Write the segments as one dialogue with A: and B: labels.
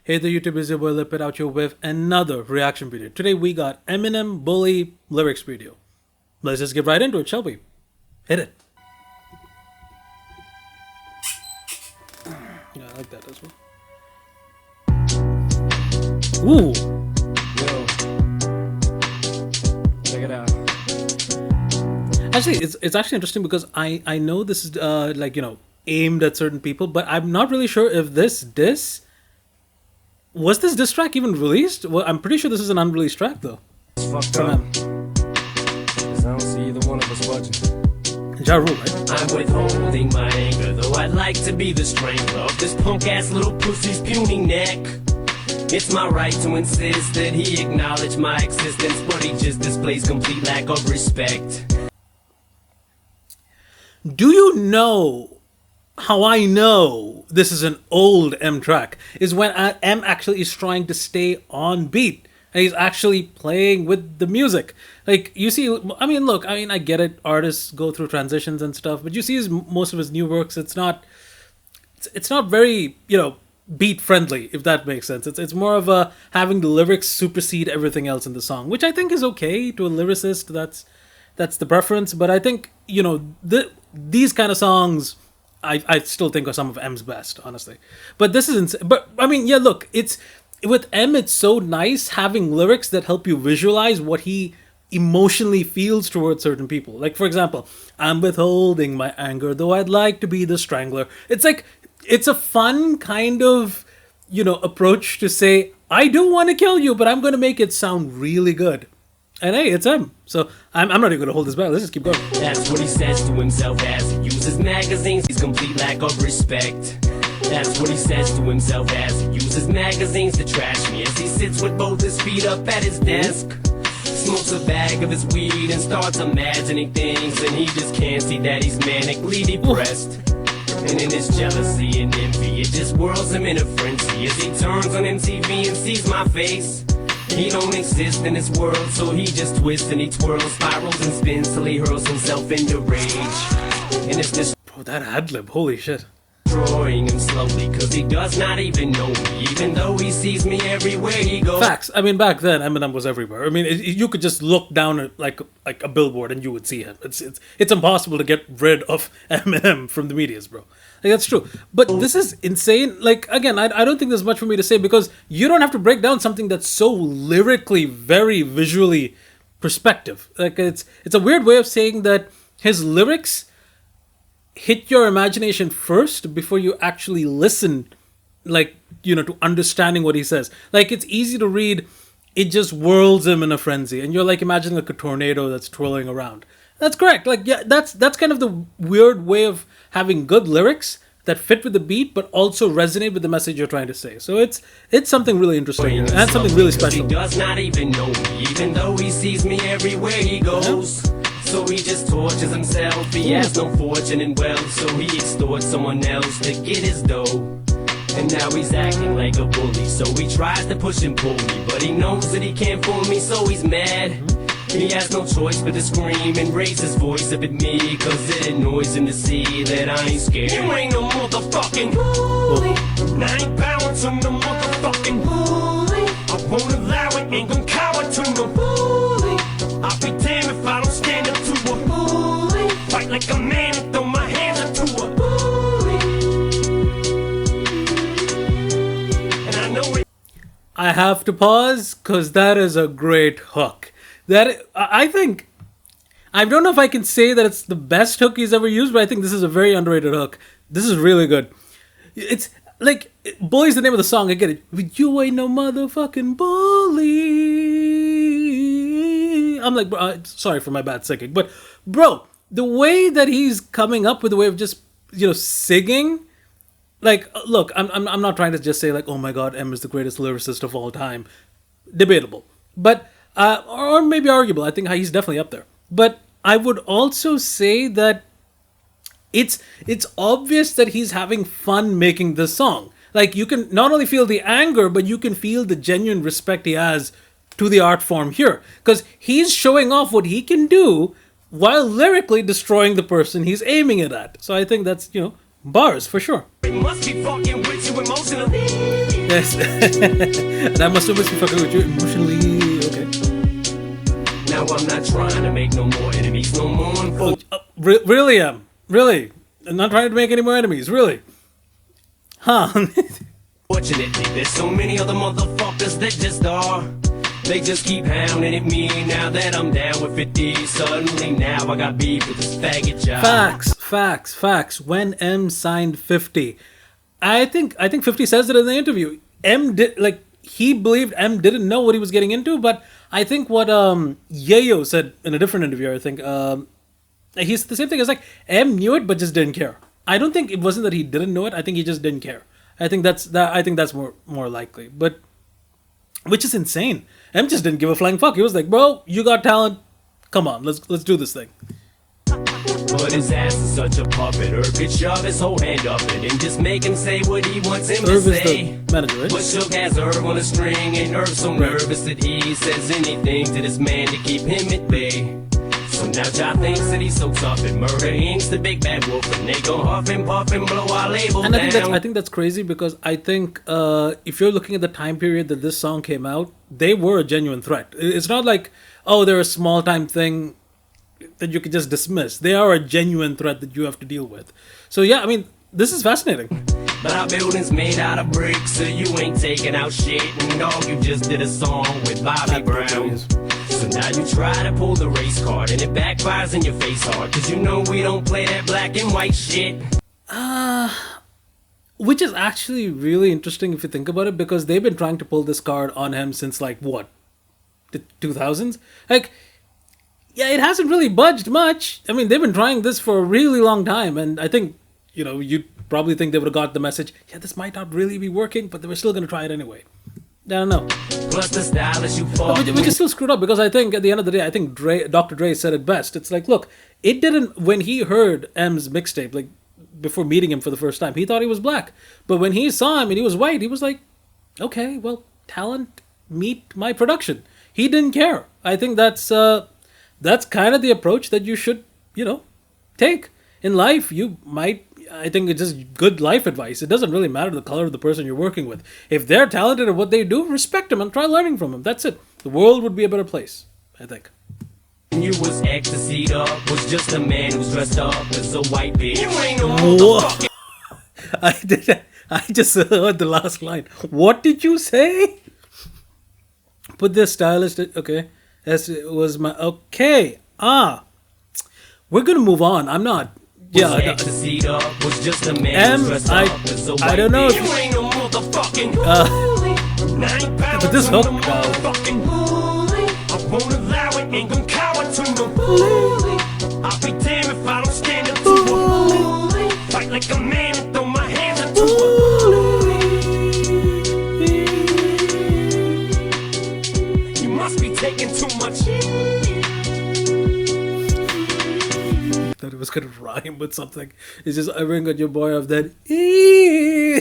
A: Hey the YouTube, is your boy Lip It out here with another reaction video. Today we got Eminem Bully lyrics video. Let's just get right into it, shall we? Hit it. Yeah, I like that as well. Ooh.
B: Yo. Check it out.
A: Actually, it's actually interesting because I know this is aimed at certain people, but I'm not really sure if this diss was this diss track even released? Well, I'm pretty sure this is an unreleased track though.
B: It's fucked
A: From
B: up.
A: him.
B: 'Cause I don't see either one of us budging.
A: Ja Rule, right?
C: I'm withholding my anger, though I'd like to be the strangler of this punk-ass little pussy's puny neck. It's my right to insist that he acknowledge my existence, but he just displays complete lack of respect.
A: Do you know how I know this is an old M track? Is when M actually is trying to stay on beat and he's actually playing with the music. Like, you see, I get it, artists go through transitions and stuff, but you see most of his new works, it's not very, beat friendly, if that makes sense. It's more of a having the lyrics supersede everything else in the song, which I think is okay to a lyricist. That's the preference, but I think these kind of songs I still think are some of M's best, honestly. But this is but I mean, yeah, look, it's with M, it's so nice having lyrics that help you visualize what he emotionally feels towards certain people. Like, for example, I'm withholding my anger, though I'd like to be the strangler. It's like, it's a fun kind of, approach to say, I do want to kill you, but I'm going to make it sound really good. And hey, it's him. So I'm not even going to hold this back. Let's just keep going.
C: That's what he says to himself as he uses magazines. He's complete lack of respect. That's what he says to himself as he uses magazines to trash me as he sits with both his feet up at his desk. Smokes a bag of his weed and starts imagining things, and he just can't see that he's manically depressed. And in his jealousy and envy, it just whirls him in a frenzy as he turns on MTV and sees my face. He don't exist in this world, so he just twists and he twirls, spirals and spins till he hurls himself into rage. And it's
A: Bro, that ad-lib, holy shit.
C: destroying him slowly, cause he does not even know me, even though he sees me everywhere he goes.
A: Facts. I mean, back then Eminem was everywhere. I mean, you could just look down at like a billboard and you would see him. It's impossible to get rid of Eminem from the medias, bro. Like, that's true. But this is insane. Like, again, I don't think there's much for me to say because you don't have to break down something that's so lyrically, very visually perspective. Like, it's a weird way of saying that his lyrics hit your imagination first before you actually listen, to understanding what he says. Like, it's easy to read, it just whirls him in a frenzy, and you're like imagining like a tornado that's twirling around. That's correct. Like, yeah, that's kind of the weird way of having good lyrics that fit with the beat but also resonate with the message you're trying to say. So it's something really interesting and something really special.
C: He does not even know me, even though he sees me everywhere he goes. So he just tortures himself. He has no fortune and wealth, so he extorts someone else to get his dough. And now he's acting like a bully, so he tries to push and pull me, but he knows that he can't fool me, so he's mad. He has no choice but to scream and raise his voice up at me, cause it annoys him to see that I ain't scared. You ain't no motherfucking bully. I ain't bowing to no motherfucking bully. I won't allow it, ain't gon' cower to no bully. I'll be damned if I don't stand up to a bully. Fight like a man and throw my hands up to a bully. And I know it.
A: I have to pause because that is a great hook. I think, I don't know if I can say that it's the best hook he's ever used, but I think this is a very underrated hook. This is really good. It's like, Bully's the name of the song, I get it. But you ain't no motherfucking bully. I'm like, sorry for my bad singing, but bro, the way that he's coming up with the way of just, singing, like, look, I'm not trying to just say like, oh my god, M is the greatest lyricist of all time. Debatable. But or maybe arguable. I think he's definitely up there. But I would also say that it's obvious that he's having fun making this song. Like, you can not only feel the anger, but you can feel the genuine respect he has to the art form here. Because he's showing off what he can do while lyrically destroying the person he's aiming it at. So I think that's, Bars for sure.
C: Must be fucking with you emotionally.
A: Yes, and I must have been fucking with you emotionally. Okay.
C: Now I'm not trying to make no more enemies, no more.
A: Really, really. I'm not trying to make any more enemies. Really, huh?
C: Fortunately, there's so many other motherfuckers that just are. They just keep hounding at me now that I'm down with 50. Suddenly now I got beef with this faggot job.
A: Facts. When M signed 50, I think 50 says it in the interview. M did like he believed M didn't know what he was getting into, but I think what Yayo said in a different interview, I think he's the same thing. It's like M knew it but just didn't care. I don't think it wasn't that he didn't know it. I think he just didn't care. I think that's more likely. But which is insane. M just didn't give a flying fuck. He was like, bro, you got talent. Come on, let's do this thing.
C: But his ass is such a puppet. Irv could shove his whole hand up it and just make him say what he wants him
A: Irv
C: to
A: is
C: say.
A: the manager, right?
C: But Shook has Irv on a string, and Irv's so nervous that he says anything to this man to keep him at bay. So now John thinks that he's so tough and Murder Inc.'s the big bad wolf, and they gon' huff and puff and blow our label
A: And
C: down.
A: I think that's crazy because I think if you're looking at the time period that this song came out, they were a genuine threat. It's not like, oh, they're a small time thing that you could just dismiss. They are a genuine threat that you have to deal with. So yeah, I mean, this is fascinating.
C: But our building's made out of bricks, so you ain't taking out shit. And dog, you just did a song with Bobby Brown. So now you try to pull the race card, and it backfires in your face hard. Cause you know we don't play that black and white shit.
A: Which is actually really interesting if you think about it, because they've been trying to pull this card on him since like what? The 2000s? Like, yeah, it hasn't really budged much. I mean, they've been trying this for a really long time, and I think, you'd probably think they would have got the message, yeah, this might not really be working, but they were still going to try it anyway. I don't know.
C: Plus the stylist you fall.
A: Which is still screwed up, because I think at the end of the day, I think Dr. Dre said it best. It's like, look, it didn't, when he heard M's mixtape, like, before meeting him for the first time, he thought he was black. But when he saw him and he was white, he was like, okay, well, talent meet my production. He didn't care. I think that's kind of the approach that you should, take in life. I think it's just good life advice. It doesn't really matter the color of the person you're working with. If they're talented at what they do, respect them and try learning from them. That's it. The world would be a better place, I think.
C: You was ecstasied up, was just a man who's dressed up as a white bitch. You ain't no
A: Whoa.
C: motherfucking.
A: I just heard the last line. What did you say? Put this stylist. Okay, that was my okay. We're gonna move on. I'm not. Yeah,
C: Ecstasied up, was just a man who's dressed up as a white
A: I don't know if
C: bitch. You ain't no motherfucking.
A: but this hook.
C: I won't allow it, ain't gon' cower to no bully. I'll be damned if I don't stand up to a bully. Fight like a man and throw my hands up to a bully. You must be taking too much.
A: Thought it was gonna rhyme with something. It's just I ring on your boy of that.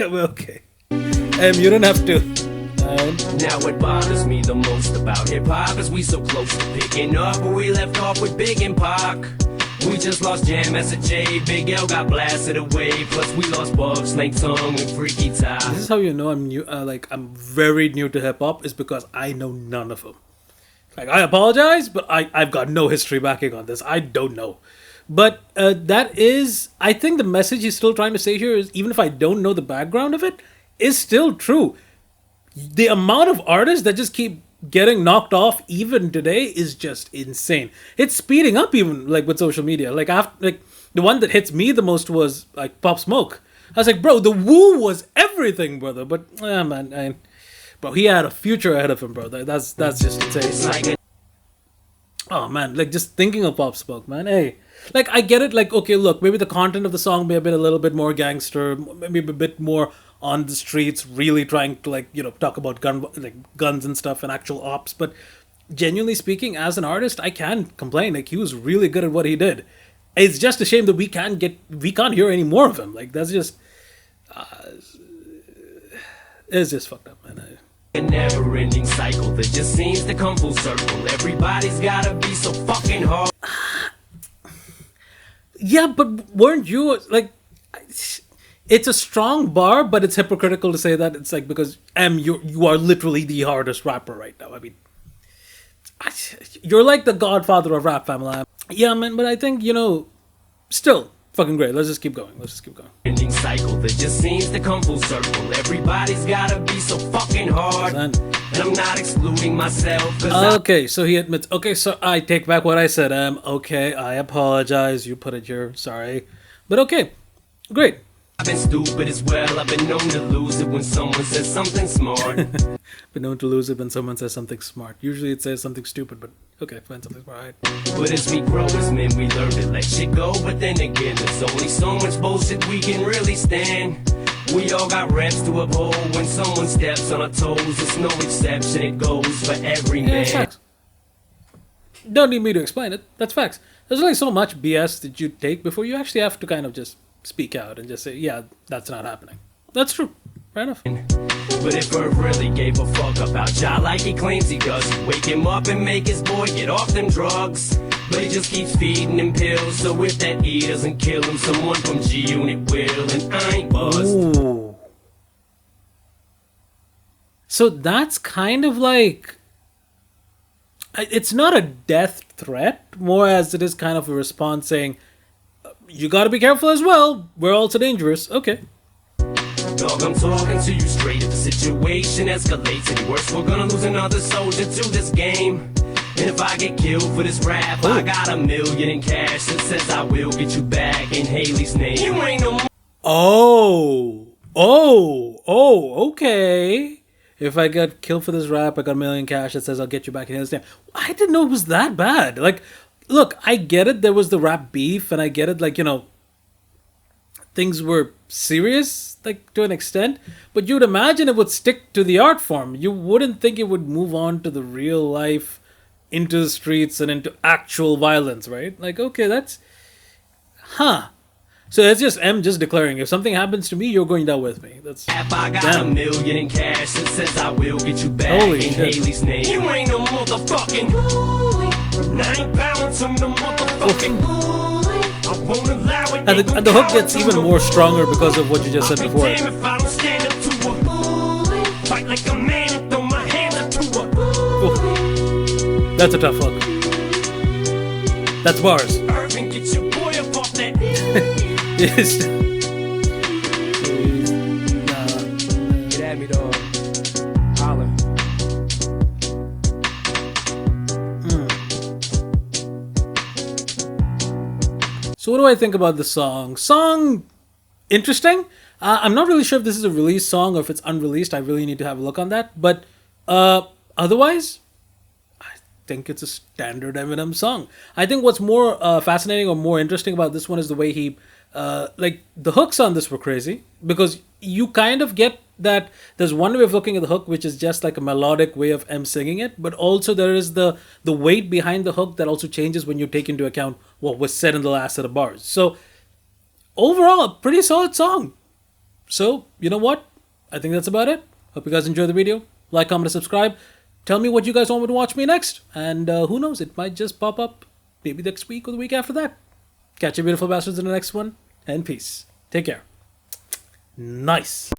A: Okay. You don't have to.
C: Now what bothers me the most about hip-hop is we so close to picking up where we left off with Big and Pac. We just lost Jam as a J, Big L got blasted away. Plus we lost Bug, Snake Tongue, and Freaky Ty.
A: This is how you know I'm new. I'm very new to hip hop, is because I know none of them. Like, I apologize, but I've got no history backing on this. I don't know. But that is, I think the message he's still trying to say here is, even if I don't know the background of it, is still true. The amount of artists that just keep getting knocked off even today is just insane. It's speeding up even like with social media. Like the one that hits me the most was like Pop Smoke. I was like, bro, the Woo was everything, brother. But bro, he had a future ahead of him, bro. That's just insane. Oh man, like just thinking of Pop Smoke, man. Hey, like I get it. Like, okay, look, maybe the content of the song may have been a little bit more gangster, maybe a bit more on the streets, really trying to talk about guns and stuff and actual ops. But genuinely speaking, as an artist, I can't complain. Like, he was really good at what he did. It's just a shame that we can't hear any more of him. Like, that's just it's just fucked up, man.
C: A never-ending cycle that just seems to come full circle. Everybody's gotta be so fucking hard.
A: Yeah, but weren't you like? it's a strong bar, but it's hypocritical to say that. It's like, because you are literally the hardest rapper right now. I mean, you're like the godfather of rap, family. Yeah, man, but I think, still fucking great. Let's just keep going.
C: Ending cycle that just seems to come full circle. Everybody's gotta be so fucking hard. And I'm not excluding myself.
A: Okay, so he admits. Okay, so I take back what I said. Okay, I apologize. You put it here. Sorry. But okay, great.
C: I've been stupid as well. I've been known to lose it when someone says something smart.
A: Been known to lose it when someone says something smart. Usually it says something stupid, but okay, fine, something smart. Right.
C: But as we grow as men, we learn to let shit go. But then again, there's only so much bullshit we can really stand. We all got reps to uphold. When someone steps on our toes, it's no exception. It goes for every
A: Yeah,
C: man.
A: facts. Don't need me to explain it. That's facts. There's only so much BS that you take before you actually have to kind of just speak out and just say, yeah, that's not happening. That's true. Fair enough.
C: But if Earth really gave a fuck about Ja like he claims he does, wake him up and make his boy get off them drugs. But he just keeps feeding him pills, so if that E doesn't kill him, someone from G-Unit will, and I ain't buzzed.
A: Ooh. So that's kind of like, it's not a death threat, more as it is kind of a response saying, you gotta be careful as well, we're also dangerous. Okay.
C: Dog, I'm talking to you straight. If the situation escalates any worse, we're gonna lose another soldier to this game. And if I get killed for this rap, I got $1 million in cash that says I will get you back in Haley's name. You ain't no
A: Okay. If I get killed for this rap, I got $1 million cash that says I'll get you back in Haley's name. I didn't know it was that bad. Like, look, I get it. There was the rap beef, and I get it. Like, things were serious, like, to an extent, but you'd imagine it would stick to the art form. You wouldn't think it would move on to the real life, into the streets and into actual violence, right? Like, okay, that's, so it's just just declaring, if something happens to me, you're going down with me. That's,
C: I got
A: damn.
C: $1 million in cash that says I will get you back
A: Holy
C: in
A: shit.
C: Haley's name. You ain't no motherfucking 9 pounds on the motherfucking. I won't allow it.
A: And the hook gets even more stronger because of what you just said before.
C: Damn if I don't stand up to a bully. Fight like a man and throw my hands up to a bully.
A: That's a tough hook. That's bars.
C: Irving, get your boy up off that.
A: Yes.
B: Get at me, dog. Holler.
A: So what do I think about the song? Song, interesting. I'm not really sure if this is a released song or if it's unreleased. I really need to have a look on that. But otherwise, I think it's a standard Eminem song. I think what's more fascinating or more interesting about this one is the way he, like, the hooks on this were crazy. Because you kind of get that there's one way of looking at the hook, which is just like a melodic way of M singing it, but also there is the weight behind the hook that also changes when you take into account what was said in the last set of bars. So overall, a pretty solid song. So you know what? I think that's about it. Hope you guys enjoyed the video. Like, comment, and subscribe. Tell me what you guys want me to watch me next, and who knows, it might just pop up maybe next week or the week after that. Catch you beautiful bastards in the next one, and peace. Take care. Nice.